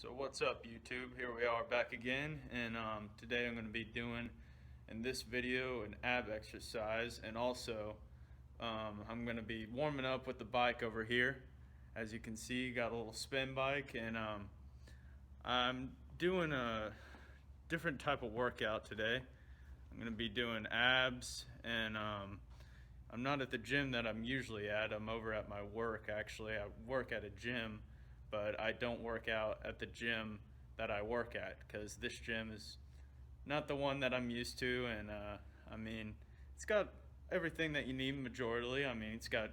So what's up, YouTube? Here we are back again, and today I'm going to be doing in this video an ab exercise, and also I'm going to be warming up with the bike over here. As you can see, got a little spin bike, and I'm doing a different type of workout today. I'm going to be doing abs, and I'm not at the gym that I'm usually at. I'm over at my work, actually. I work at a gym, but I don't work out at the gym that I work at, because this gym is not the one that I'm used to. And I mean, it's got everything that you need majorly. I mean, it's got a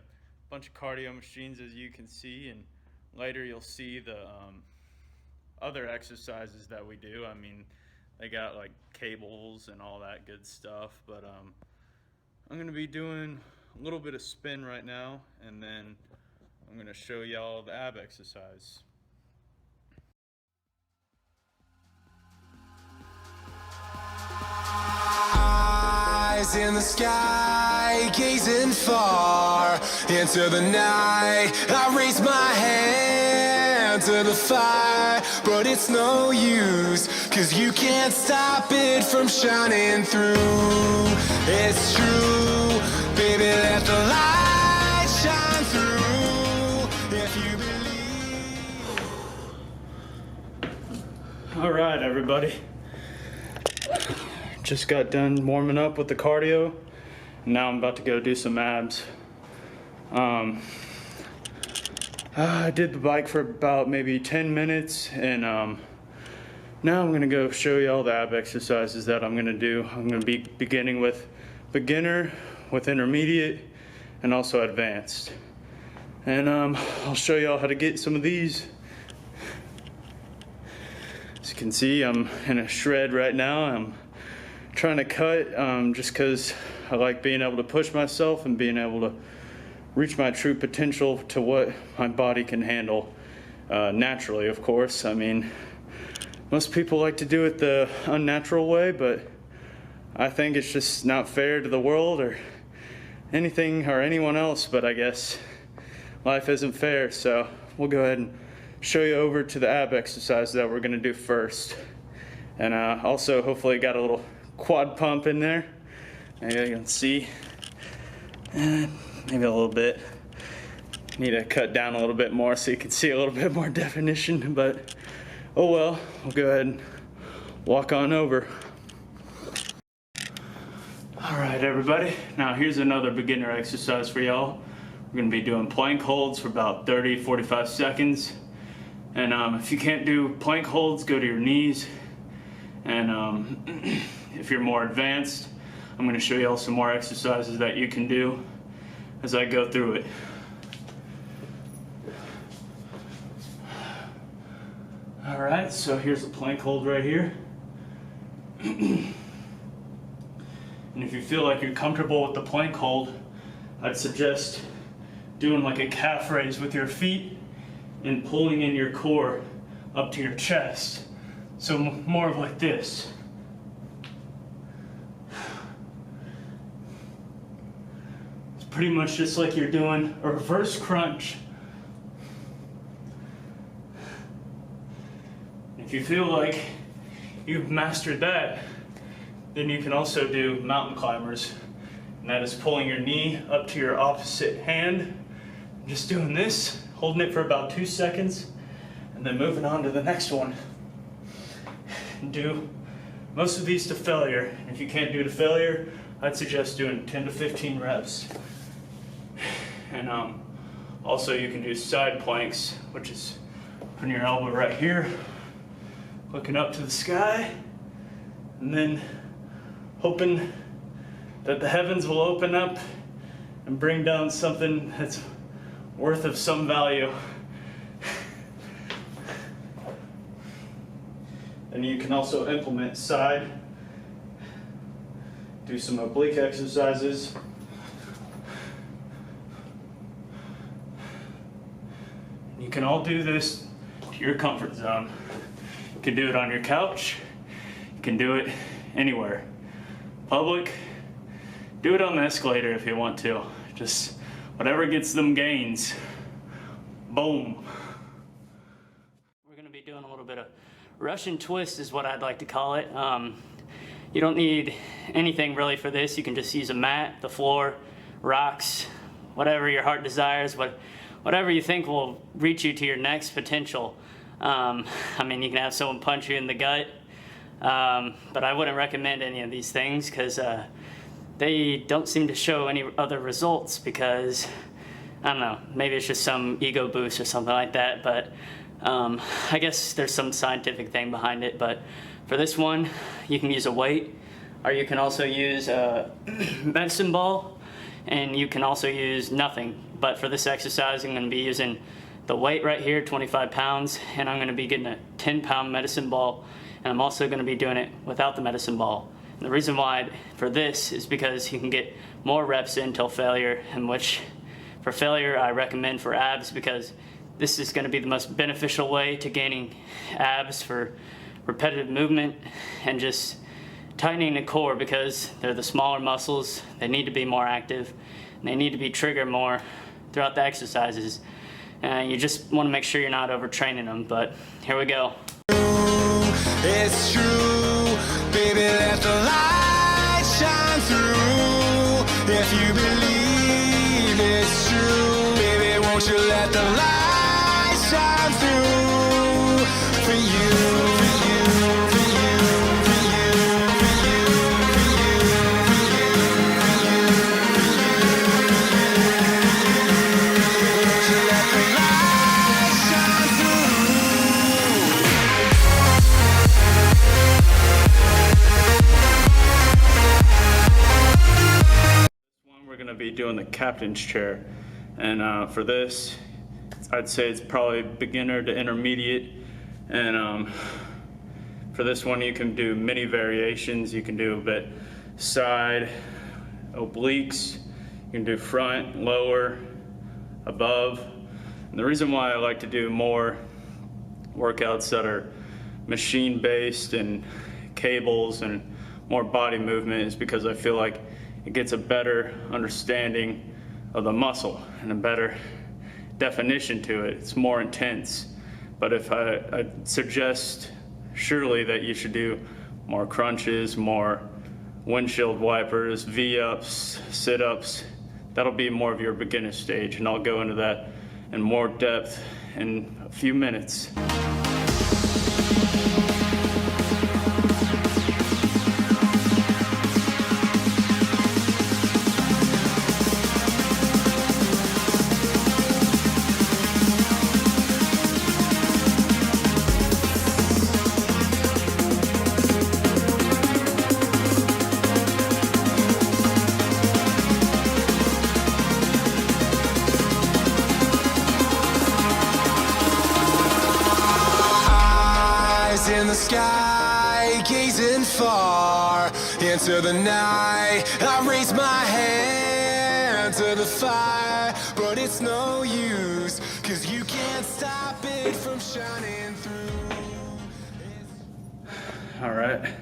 bunch of cardio machines, as you can see, and later you'll see the other exercises that we do. I mean, they got like cables and all that good stuff, but I'm gonna be doing a little bit of spin right now, and then I'm going to show y'all the ab exercise. Eyes in the sky, gazing far into the night. I raise my hand to the fire, but it's no use, 'cause you can't stop it from shining through. It's true, baby, let the light shine through. All right, everybody. Just got done warming up with the cardio. Now I'm about to go do some abs. I did the bike for about maybe 10 minutes, and now I'm gonna go show you all the ab exercises that I'm gonna do. I'm gonna be beginning with beginner, with intermediate, and also advanced. And I'll show y'all how to get some of these. As you can see, I'm in a shred right now. I'm trying to cut just because I like being able to push myself and being able to reach my true potential to what my body can handle naturally, of course. I mean, most people like to do it the unnatural way, but I think it's just not fair to the world or anything or anyone else, but I guess life isn't fair. So we'll go ahead and show you over to the ab exercise that we're gonna do first. And also hopefully got a little quad pump in there. Maybe you can see, and maybe a little bit. Need to cut down a little bit more so you can see a little bit more definition, but oh well, we'll go ahead and walk on over. All right, everybody, now here's another beginner exercise for y'all. We're gonna be doing plank holds for about 30-45 seconds. And if you can't do plank holds, go to your knees. And if you're more advanced, I'm going to show you all some more exercises that you can do as I go through it. All right, so here's a plank hold right here. And if you feel like you're comfortable with the plank hold, I'd suggest doing like a calf raise with your feet and pulling in your core up to your chest. So more of like this. It's pretty much just like you're doing a reverse crunch. If you feel like you've mastered that, then you can also do mountain climbers. And that is pulling your knee up to your opposite hand. Just doing this, holding it for about 2 seconds, and then moving on to the next one. Do most of these to failure. If you can't do to failure, I'd suggest doing 10 to 15 reps. And also you can do side planks, which is putting your elbow right here, looking up to the sky, and then hoping that the heavens will open up and bring down something that's worth of some value. And you can also implement side, do some oblique exercises. You can all do this to your comfort zone. You can do it on your couch, you can do it anywhere. Public, do it on the escalator if you want to. Just whatever gets them gains. Boom. We're gonna be doing a little bit of Russian twist is what I'd like to call it. You don't need anything really for this. You can just use a mat, the floor, rocks, whatever your heart desires, whatever you think will reach you to your next potential. I mean, you can have someone punch you in the gut, but I wouldn't recommend any of these things because they don't seem to show any other results because, I don't know, maybe it's just some ego boost or something like that, but I guess there's some scientific thing behind it. But for this one, you can use a weight, or you can also use a medicine ball, and you can also use nothing. But for this exercise, I'm going to be using the weight right here, 25 pounds, and I'm going to be getting a 10-pound medicine ball, and I'm also going to be doing it without the medicine ball. And the reason why for this is because you can get more reps in till failure, in which for failure I recommend for abs because this is going to be the most beneficial way to gaining abs for repetitive movement and just tightening the core because they're the smaller muscles. They need to be more active and they need to be triggered more throughout the exercises. You just want to make sure you're not overtraining them, but here we go. It's true, baby, let the light shine through. If you believe it's true, baby, won't you let the light shine through for you, for you, for you, for you, for you, for you, for you, won't you let the light shine through? We're going to be doing the captain's chair, and for this I'd say it's probably beginner to intermediate, and for this one you can do many variations. You can do a bit side, obliques, you can do front, lower, above. And the reason why I like to do more workouts that are machine based and cables and more body movement is because I feel like it gets a better understanding of the muscle and a better definition to it. It's more intense. But if I suggest surely that you should do more crunches, more windshield wipers, V-ups, sit-ups. That'll be more of your beginner stage, and I'll go into that in more depth in a few minutes. In the sky, gazing far into the night, I raise my hand to the fire, but it's no use, 'cause you can't stop it from shining through. All right,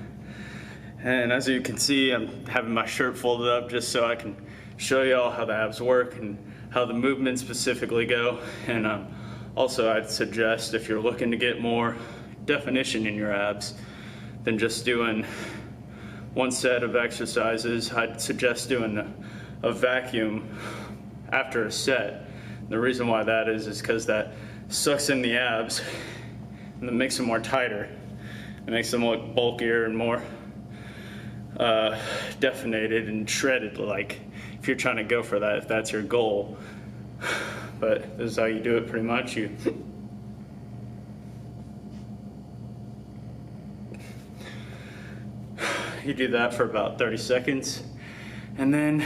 and as you can see, I'm having my shirt folded up just so I can show you all how the abs work and how the movements specifically go. And also I'd suggest, if you're looking to get more definition in your abs than just doing one set of exercises, I'd suggest doing a vacuum after a set. The reason why that is because that sucks in the abs and it makes them more tighter. It makes them look bulkier and more definited and shredded, like if you're trying to go for that, if that's your goal. But this is how you do it pretty much. You do that for about 30 seconds, and then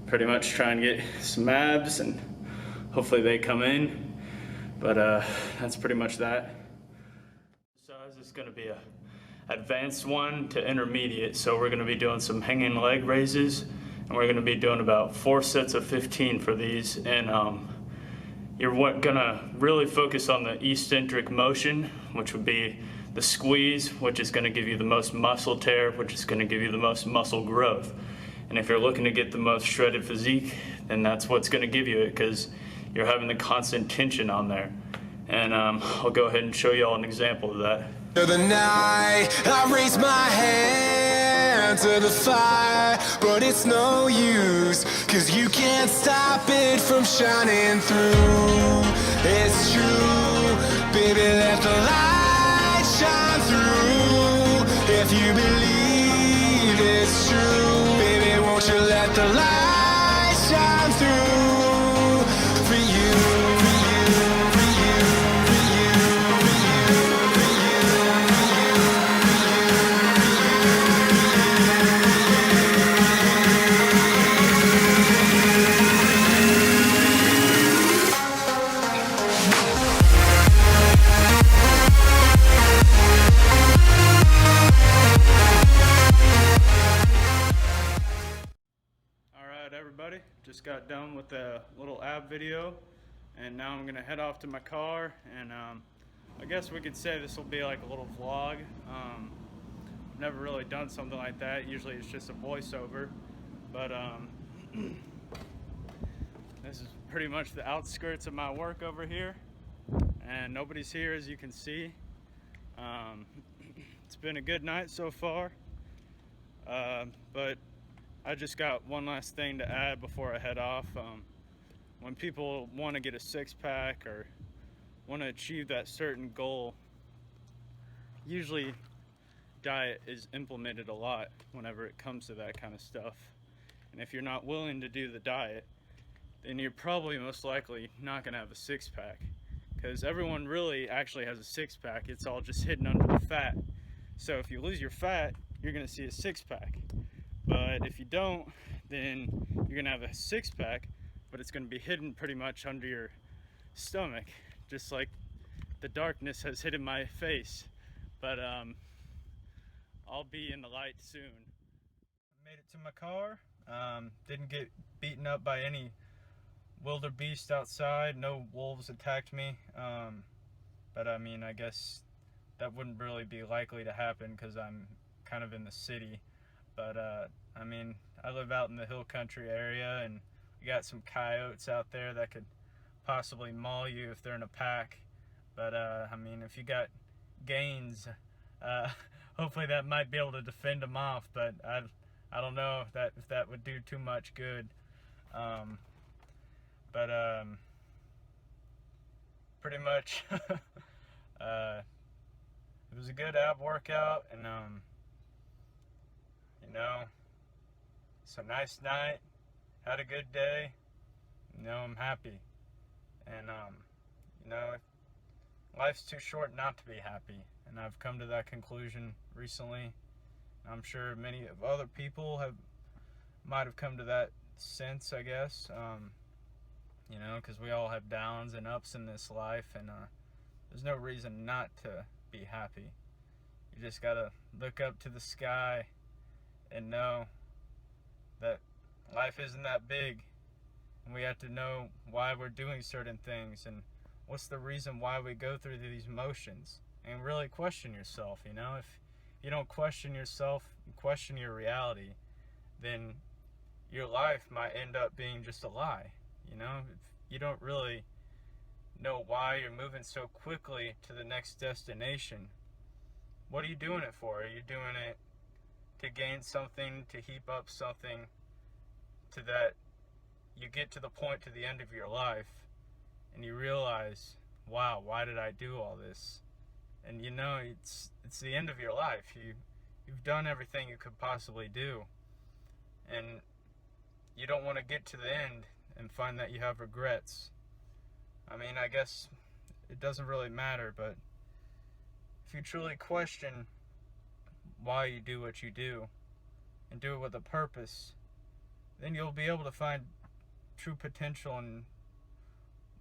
pretty much try and get some abs, and hopefully they come in. But that's pretty much that. Exercise is going to be a advanced one to intermediate, so we're going to be doing some hanging leg raises, and we're going to be doing about 4 sets of 15 for these. And you're going to really focus on the eccentric motion, which would be the squeeze, which is going to give you the most muscle tear, which is going to give you the most muscle growth. And if you're looking to get the most shredded physique, then that's what's going to give you it, because you're having the constant tension on there. and I'll go ahead and show you all an example of that. To the night, I raise my hand to the fire, but it's no use, 'cause you can't stop it from shining through. It's true, baby, let the light shine through. If you believe it's true, baby, won't you let the light shine through for you, for you, for you, for you, for you, for Alright everybody, just got done with a little ab video, and now I'm gonna head off to my car, and I guess we could say this will be like a little vlog. I've never really done something like that. Usually it's just a voiceover, but this is pretty much the outskirts of my work over here, and nobody's here, as you can see. It's been a good night so far, but I just got one last thing to add before I head off. When people want to get a six-pack or want to achieve that certain goal, usually diet is implemented a lot whenever it comes to that kind of stuff. And if you're not willing to do the diet, then you're probably most likely not going to have a six-pack, because everyone really actually has a six-pack. It's all just hidden under the fat. So if you lose your fat, you're going to see a six-pack. But if you don't, then you're gonna have a six-pack, but it's gonna be hidden pretty much under your stomach, just like the darkness has hidden my face. But I'll be in the light soon. I made it to my car. Didn't get beaten up by any wildebeest outside. No wolves attacked me. But I mean, I guess that wouldn't really be likely to happen because I'm kind of in the city. But I mean, I live out in the hill country area, and we got some coyotes out there that could possibly maul you if they're in a pack. But I mean, if you got gains, hopefully that might be able to defend them off. But I don't know if that would do too much good. Pretty much, it was a good ab workout, and you know, it's a nice night, had a good day, you know, I'm happy. And you know, life's too short not to be happy, and I've come to that conclusion recently. I'm sure many of other people might have come to that sense, I guess. You know, because we all have downs and ups in this life, and there's no reason not to be happy. You just gotta look up to the sky and know that life isn't that big, and we have to know why we're doing certain things and what's the reason why we go through these motions, and really question yourself. You know, if you don't question yourself, question your reality, then your life might end up being just a lie. You know, if you don't really know why you're moving so quickly to the next destination, what are you doing it for? Are you doing it to gain something, to heap up something, to that you get to the point, to the end of your life, and you realize, wow, why did I do all this? And you know, it's the end of your life. You've done everything you could possibly do, and you don't want to get to the end and find that you have regrets. I mean, I guess it doesn't really matter, but if you truly question why you do what you do, and do it with a purpose, then you'll be able to find true potential in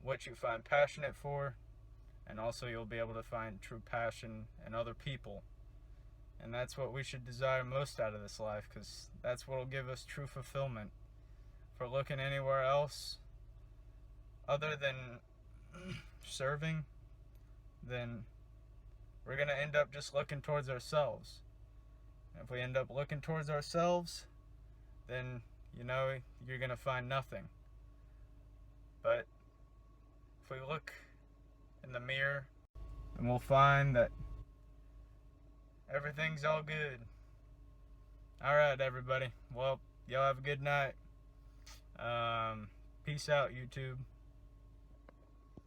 what you find passionate for, and also you'll be able to find true passion in other people. And that's what we should desire most out of this life, because that's what will give us true fulfillment. If we're looking anywhere else other than serving, then we're going to end up just looking towards ourselves. If we end up looking towards ourselves, then, you know, you're going to find nothing. But if we look in the mirror, and we'll find that everything's all good. Alright, everybody. Well, y'all have a good night. Peace out, YouTube.